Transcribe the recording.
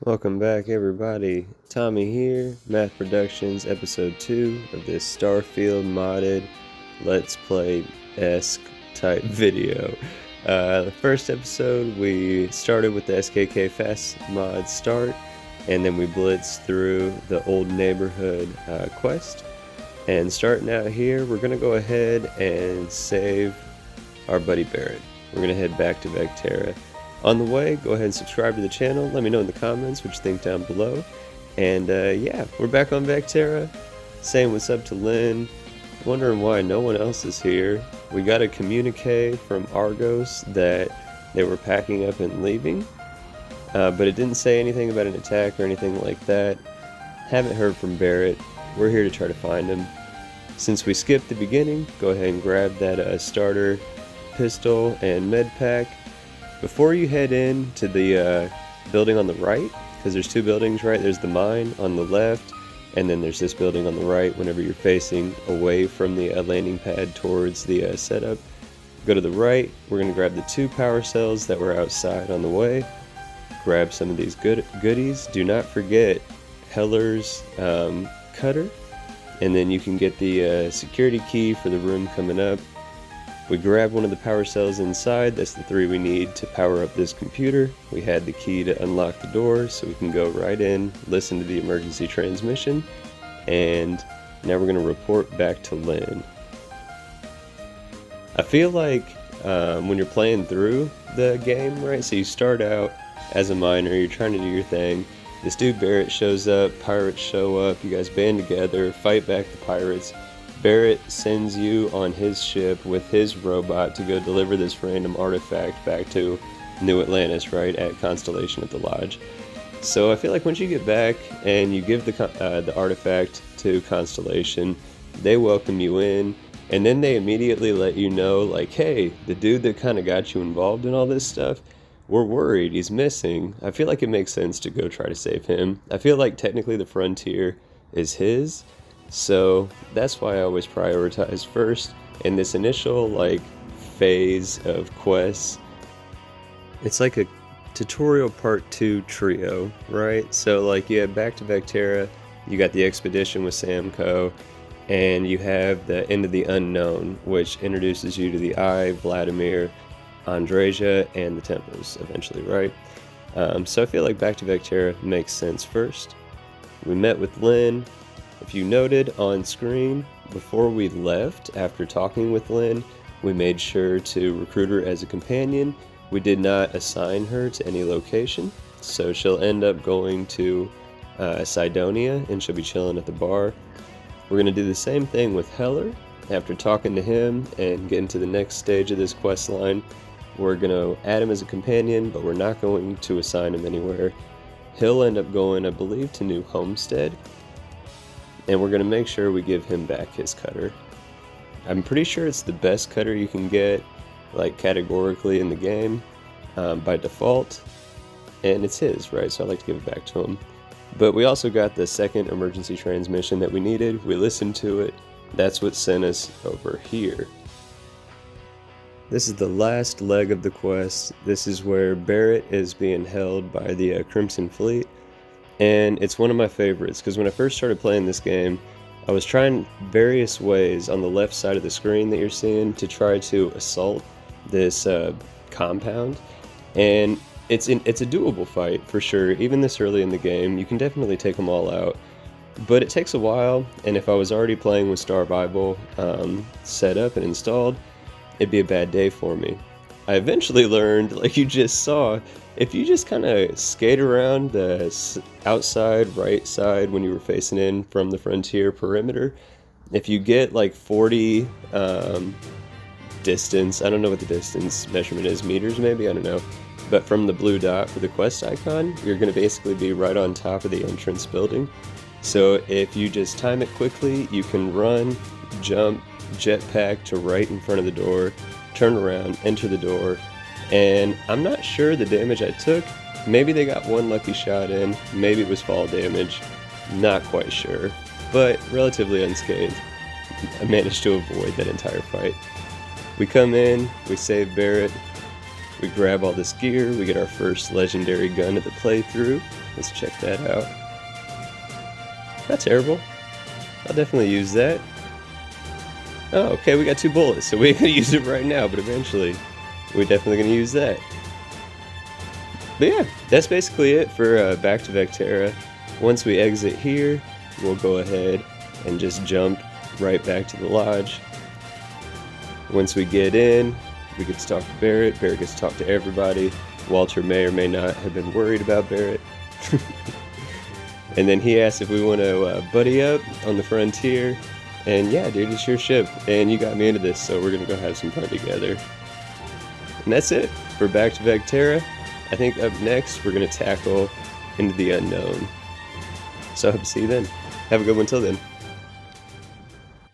Welcome back, everybody. Tommy here, Math Productions, episode 2 of this Starfield modded Let's Play-esque type video. The first episode, we started with the SKK Fast mod start, and then we blitzed through the old neighborhood quest. And starting out here, we're going to go ahead and save our buddy Barrett. We're going to head back to Vectera. On the way, go ahead and subscribe to the channel. Let me know in the comments what you think down below. And yeah, we're back on Vectera. Saying what's up to Lynn. Wondering why no one else is here. We got a communique from Argos that they were packing up and leaving. But it didn't say anything about an attack or anything like that. Haven't heard from Barrett. We're here to try to find him. Since we skipped the beginning, go ahead and grab that starter pistol and med pack. Before you head in to the building on the right, because there's two buildings, right? There's the mine on the left, and then there's this building on the right whenever you're facing away from the landing pad towards the setup. Go to the right, we're going to grab the 2 power cells that were outside on the way. Grab some of these goodies. Do not forget Heller's cutter, and then you can get the security key for the room coming up. We grab one of the power cells inside. That's the 3 we need to power up this computer. We had the key to unlock the door, so we can go right in, listen to the emergency transmission, and now we're going to report back to Lynn. I feel like when you're playing through the game, right, so you start out as a miner, you're trying to do your thing. This dude Barrett shows up, pirates show up, you guys band together, fight back the pirates. Barrett sends you on his ship with his robot to go deliver this random artifact back to New Atlantis, right, at Constellation at the lodge. So I feel like once you get back and you give the artifact to Constellation, they welcome you in, and then they immediately let you know, like, hey, the dude that kind of got you involved in all this stuff, we're worried, he's missing. I feel like it makes sense to go try to save him. I feel like technically the frontier is his, so that's why I always prioritize first in this initial like phase of quests. It's like a tutorial part 2 trio, right? So like you have back to Vectera, you got the expedition with Samco, and you have the End of the Unknown, which introduces you to the Eye, Vladimir, Andrasia, and the temples eventually, right? So I feel like back to Vectera makes sense first. We met with Lynn. If you noted on screen, before we left, after talking with Lynn, we made sure to recruit her as a companion. We did not assign her to any location, so she'll end up going to Cydonia, and she'll be chilling at the bar. We're going to do the same thing with Heller. After talking to him and getting to the next stage of this quest line, we're going to add him as a companion, but we're not going to assign him anywhere. He'll end up going, I believe, to New Homestead. And we're going to make sure we give him back his cutter. I'm pretty sure it's the best cutter you can get, like categorically in the game, by default. And it's his, right? So I like to give it back to him. But we also got the second emergency transmission that we needed. We listened to it. That's what sent us over here. This is the last leg of the quest. This is where Barrett is being held by the Crimson Fleet. And it's one of my favorites, because when I first started playing this game, I was trying various ways on the left side of the screen that you're seeing to try to assault this compound. And it's a doable fight, for sure. Even this early in the game, you can definitely take them all out. But it takes a while, and if I was already playing with Starfield set up and installed, it'd be a bad day for me. I eventually learned, like you just saw, if you just kind of skate around the outside right side when you were facing in from the frontier perimeter, if you get like 40 distance, I don't know what the distance measurement is, meters maybe, I don't know, but from the blue dot for the quest icon, you're going to basically be right on top of the entrance building. So if you just time it quickly, you can run, jump, jetpack to right in front of the door, turn around, enter the door, and I'm not sure the damage I took. Maybe they got one lucky shot in, maybe it was fall damage, not quite sure, but relatively unscathed. I managed to avoid that entire fight. We come in, we save Barrett, We grab all this gear, we get our first legendary gun of the playthrough. Let's check that out. Not terrible. I'll definitely use that. Oh, okay, we got 2 bullets, so we ain't gonna use it right now, but eventually we're definitely gonna use that. But yeah, that's basically it for back to Vectera. Once we exit here, we'll go ahead and just jump right back to the lodge. Once we get in, we get to talk to Barrett. Barrett gets to talk to everybody. Walter may or may not have been worried about Barrett. And then he asked if we want to buddy up on the frontier. And yeah, dude, it's your ship. And you got me into this, so we're going to go have some fun together. And that's it for Back to Vectera. I think up next, we're going to tackle Into the Unknown. So I hope to see you then. Have a good one till then.